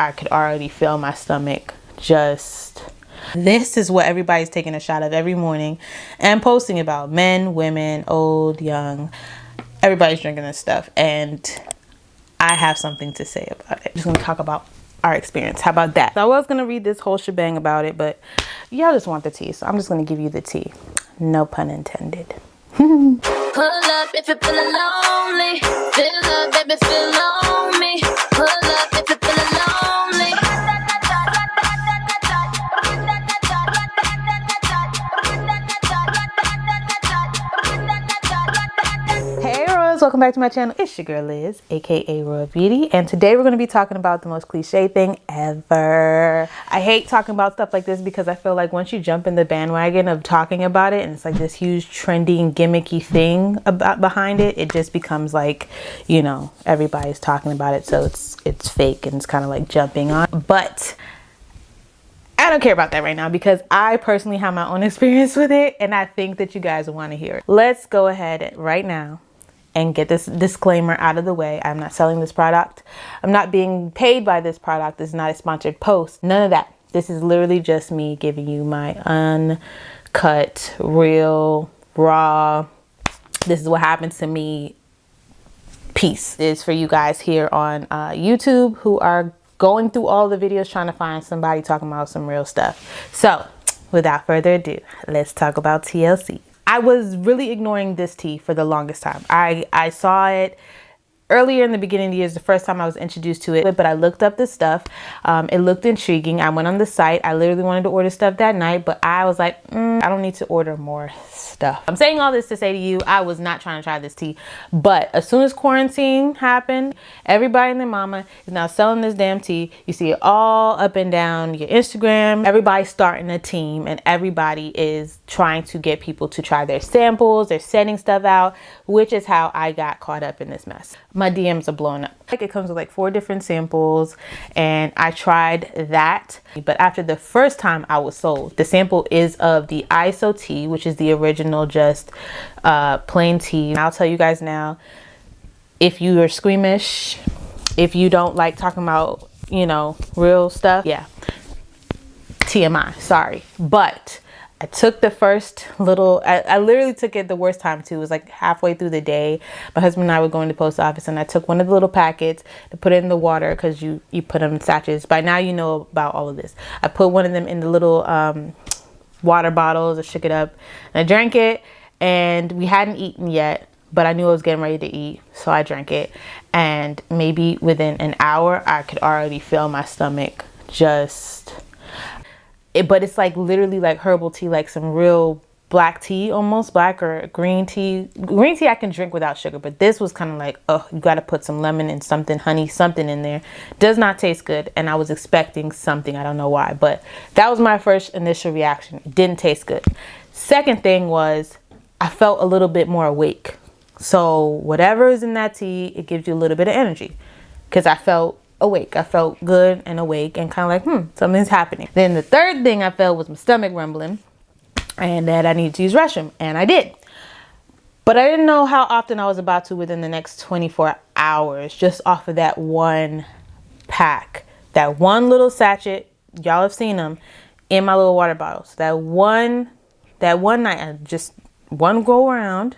I could already feel my stomach just... This is what everybody's taking a shot of every morning and posting about. Men, women, old, young. Everybody's drinking this stuff. And I have something to say about it. I'm just going to talk about our experience. How about that? So I was going to read this whole shebang about it, but y'all just want the tea. So I'm just going to give you the tea. No pun intended. Pull up if you're feeling lonely. Feel up, baby, feel on me. Pull up if you're feeling lonely. Hey Royals, welcome back to my channel. It's your girl Liz, aka Royal Beauty, and today we're going to be talking about the most cliche thing ever. I hate talking about stuff like this because I feel like once you jump in the bandwagon of talking about it and it's like this huge trendy and gimmicky thing behind it, it just becomes like, you know, everybody's talking about it, so it's fake and it's kind of like jumping on. But I don't care about that right now because I personally have my own experience with it and I think that you guys want to hear it. Let's go ahead right now and get this disclaimer out of the way. I'm not selling this product. I'm not being paid by this product. This is not a sponsored post. None of that. This is literally just me giving you my uncut, real, raw, this is what happens to me piece. Is for you guys here on YouTube who are going through all the videos trying to find somebody talking about some real stuff. So without further ado, let's talk about TLC. I was really ignoring this tea for the longest time. I saw it earlier in the beginning of the year, the first time I was introduced to it, but I looked up this stuff. It looked intriguing. I went on the site. I literally wanted to order stuff that night, but I was like, I don't need to order more stuff. I'm saying all this to say to you, I was not trying to try this tea, but as soon as quarantine happened, everybody and their mama is now selling this damn tea. You see it all up and down your Instagram. Everybody's starting a team and everybody is trying to get people to try their samples. They're sending stuff out, which is how I got caught up in this mess. My DMs are blowing up. Like, it comes with like 4 different samples and I tried that. But after the first time I was sold, the sample is of the ISO tea, which is the original just plain tea. I'll tell you guys now, if you are squeamish, if you don't like talking about, you know, real stuff, yeah, TMI, sorry. But I took the first little, I literally took it the worst time too. It was like halfway through the day. My husband and I were going to the post office and I took one of the little packets to put it in the water because you put them in sachets. By now you know about all of this. I put one of them in the little water bottles. I shook it up and I drank it, and we hadn't eaten yet, but I knew I was getting ready to eat, so I drank it, and maybe within an hour I could already feel my stomach just... but it's like literally like herbal tea, like some real black tea, almost black or green tea. Green tea I can drink without sugar, but this was kind of like, oh, you got to put some lemon and something, honey, something in there. Does not taste good, and I was expecting something. I don't know why, but that was my first initial reaction. It didn't taste good. Second thing was I felt a little bit more awake. So whatever is in that tea, it gives you a little bit of energy, because I felt awake. I felt good and awake and kind of like, something's happening. Then the third thing I felt was my stomach rumbling and that I needed to use restroom, and I did. But I didn't know how often I was about to within the next 24 hours, just off of that one pack, that one little sachet. Y'all have seen them in my little water bottles. That one night, just one go around,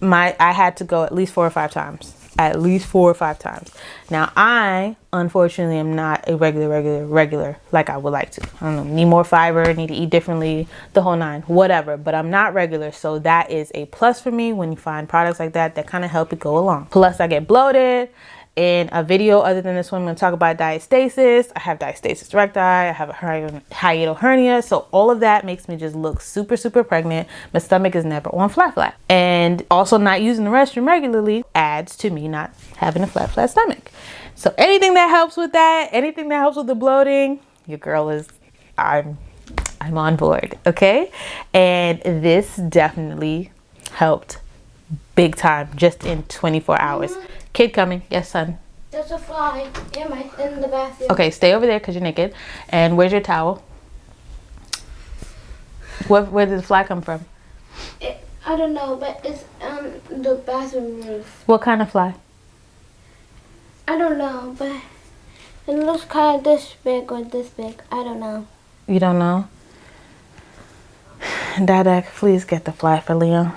I had to go at least 4 or 5 times. At least 4 or 5 times. Now, I unfortunately am not a regular like I would like to. I don't know, need more fiber, need to eat differently, the whole 9, whatever. But I'm not regular, so that is a plus for me when you find products like that that kind of help it go along. Plus, I get bloated. In a video other than this one, I'm going to talk about diastasis. I have diastasis recti. I have a hiatal hernia. So all of that makes me just look super pregnant. My stomach is never on flat. And also not using the restroom regularly adds to me not having a flat stomach. So anything that helps with that, anything that helps with the bloating, your girl is, I'm on board, okay? And this definitely helped big time just in 24 hours. Kid coming. Yes, son. There's a fly in the bathroom. Okay, stay over there because you're naked. And where's your towel? Where did the fly come from? I don't know, but it's on the bathroom roof. What kind of fly? I don't know, but It looks kind of this big or this big. I don't know. You don't know? Dada, please get the fly for Leo.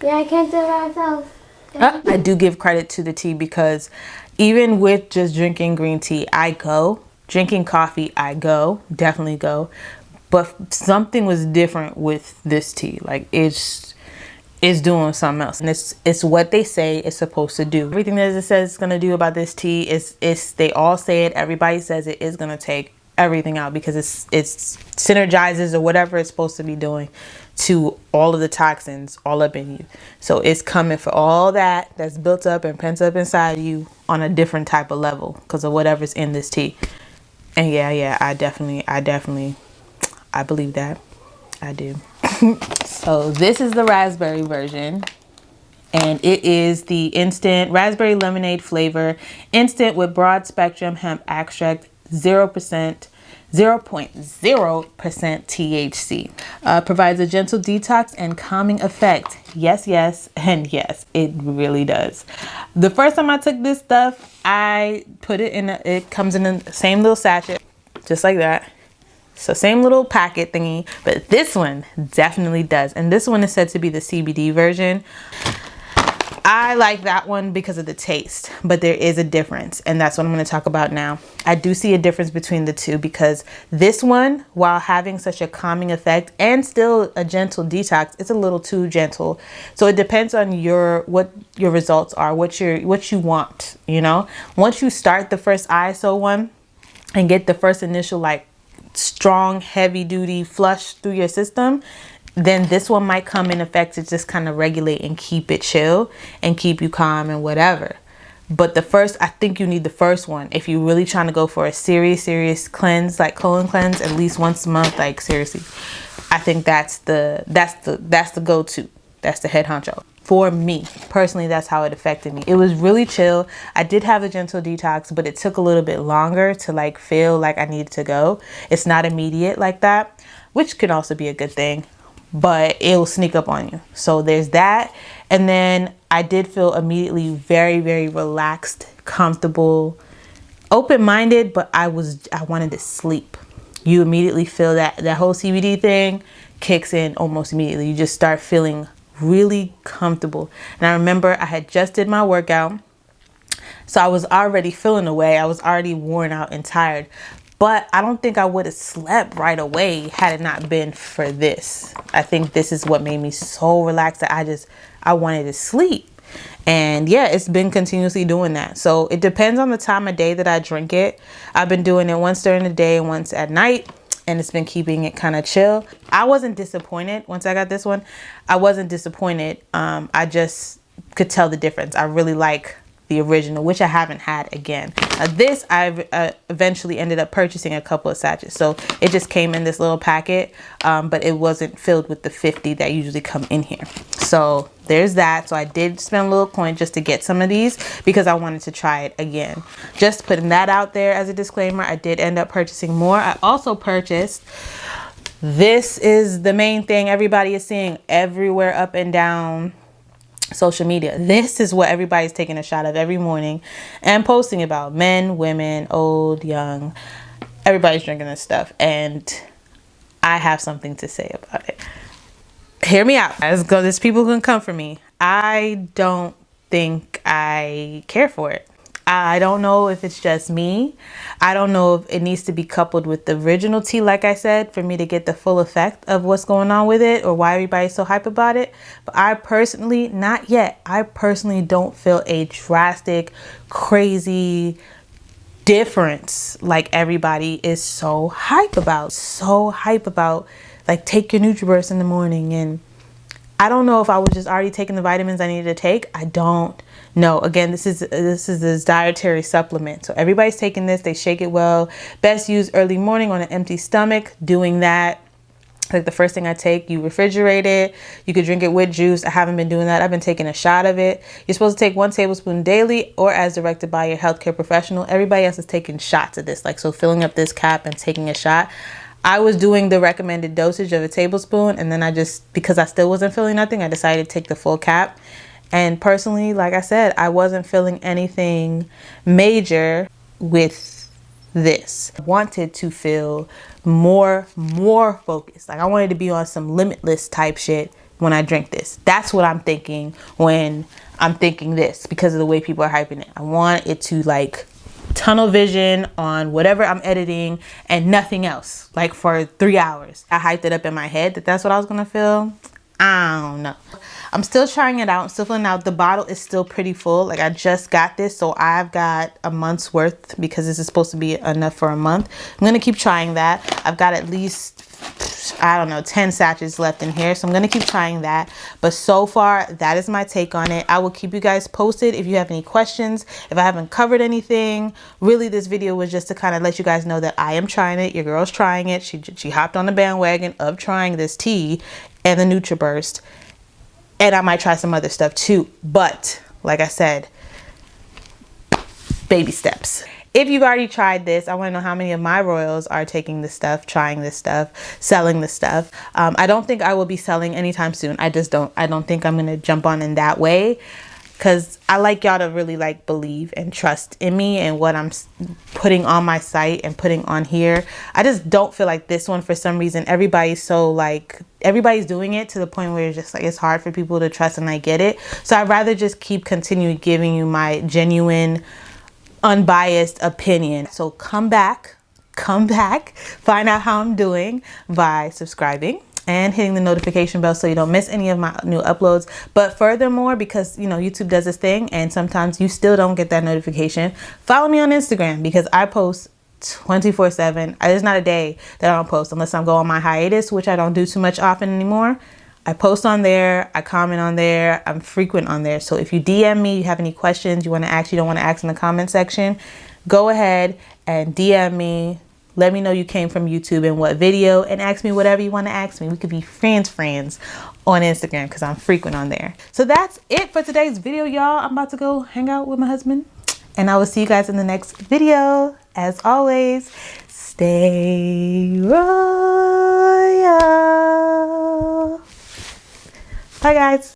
Yeah, I can't do it myself. I do give credit to the tea because even with just drinking green tea, I go. Drinking coffee, I go. Definitely go. But something was different with this tea. Like it's doing something else. And it's what they say it's supposed to do. Everything that it says it's going to do about this tea is they all say it. Everybody says it is going to take everything out because it's synergizes or whatever it's supposed to be doing to all of the toxins all up in you. So it's coming for all that's built up and pent up inside of you on a different type of level because of whatever's in this tea. And yeah, I believe that. I do. So this is the raspberry version. And it is the instant raspberry lemonade flavor, instant with broad spectrum hemp extract, 0.0% THC. Provides a gentle detox and calming effect. Yes, and yes, it really does. The first time I took this stuff, I put it in, it comes in the same little sachet, just like that. So same little packet thingy, but this one definitely does. And this one is said to be the CBD version. I like that one because of the taste, but there is a difference, and that's what I'm going to talk about now. I do see a difference between the two because this one, while having such a calming effect and still a gentle detox, it's a little too gentle. So it depends on what your results are, what you want, you know. Once you start the first ISO one and get the first initial like strong heavy duty flush through your system, then this one might come in effect to just kind of regulate and keep it chill and keep you calm and whatever. But I think you need the first one if you're really trying to go for a serious cleanse, like colon cleanse, at least once a month. Like seriously, I think that's the go-to. That's the head honcho. For me personally, that's how it affected me. It was really chill. I did have a gentle detox, but it took a little bit longer to like feel like I needed to go. It's not immediate like that, which could also be a good thing, but it'll sneak up on you. So there's that. And then I did feel immediately very relaxed, comfortable, open-minded, but I wanted to sleep. You immediately feel that whole CBD thing kicks in almost immediately. You just start feeling really comfortable. And I remember I had just did my workout, so I was already feeling away. I was already worn out and tired, but I don't think I would have slept right away had it not been for this. I think this is what made me so relaxed that I wanted to sleep. And yeah, it's been continuously doing that. So it depends on the time of day that I drink it. I've been doing it once during the day and once at night, and it's been keeping it kind of chill. I wasn't disappointed once I got this one. I wasn't disappointed. I just could tell the difference. I really like the original, which I haven't had again. This I've eventually ended up purchasing a couple of sachets. So it just came in this little packet, but it wasn't filled with the 50 that usually come in here. So there's that. So I did spend a little coin just to get some of these because I wanted to try it again. Just putting that out there as a disclaimer. I did end up purchasing more. I also purchased, this is the main thing everybody is seeing everywhere up and down social media. This is what everybody's taking a shot of every morning and posting about. Men, women, old, young, everybody's drinking this stuff, and I have something to say about it. Hear me out. There's people who can come for me. I don't think I care for it. I don't know if it's just me. I don't know if it needs to be coupled with the original tea, like I said, for me to get the full effect of what's going on with it or why everybody's so hype about it. But I personally, not yet. I personally don't feel a drastic, crazy difference like everybody is so hype about. Like take your Nutraburst in the morning. And I don't know if I was just already taking the vitamins I needed to take. I don't know. Again, this is this dietary supplement. So everybody's taking this. They shake it well. Best use early morning on an empty stomach. Doing that, like the first thing I take, you refrigerate it. You could drink it with juice. I haven't been doing that. I've been taking a shot of it. You're supposed to take 1 tablespoon daily or as directed by your healthcare professional. Everybody else is taking shots of this. Like, so filling up this cap and taking a shot. I was doing the recommended dosage of 1 tablespoon, and then because I still wasn't feeling nothing, I decided to take the full cap. And personally, like I said, I wasn't feeling anything major. with this. I wanted to feel more focused. Like I wanted to be on some limitless type shit when I drink this. That's what I'm thinking when I'm thinking this, because of the way people are hyping it. I want it to like tunnel vision on whatever I'm editing and nothing else, like for 3 hours. I hyped it up in my head that that's what I was gonna feel. I don't know. I'm still trying it out. I'm still filling out. The bottle is still pretty full. Like I just got this, so I've got a month's worth because this is supposed to be enough for a month. I'm gonna keep trying that. I've got at least, I don't know, 10 sachets left in here, so I'm gonna keep trying that. But so far, that is my take on it. I will keep you guys posted if you have any questions, if I haven't covered anything. Really, this video was just to kind of let you guys know that I am trying it. Your girl's trying it. She hopped on the bandwagon of trying this tea and the Nutraburst, and I might try some other stuff too. But like I said, baby steps. If you've already tried this, I want to know how many of my royals are taking this stuff, trying this stuff, selling this stuff. I don't think I will be selling anytime soon. I don't think I'm going to jump on in that way, because I like y'all to really like believe and trust in me and what I'm putting on my site and putting on here. I just don't feel like this one, for some reason, everybody's so like, everybody's doing it to the point where it's just like, it's hard for people to trust, and I get it. So I'd rather just keep continuing giving you my genuine, unbiased opinion. So come back, find out how I'm doing by subscribing and hitting the notification bell so you don't miss any of my new uploads. But furthermore, because you know YouTube does this thing and sometimes you still don't get that notification, follow me on Instagram, because I post 24/7. There's not a day that I don't post unless I'm going on my hiatus, which I don't do too much often anymore. I post on there, I comment on there, I'm frequent on there. So if you DM me, you have any questions you want to ask, you don't want to ask in the comment section, go ahead and DM me. Let me know you came from YouTube and what video, and ask me whatever you want to ask me. We could be friends on Instagram, because I'm frequent on there. So that's it for today's video, y'all. I'm about to go hang out with my husband, and I will see you guys in the next video. As always, stay royal. Bye, guys.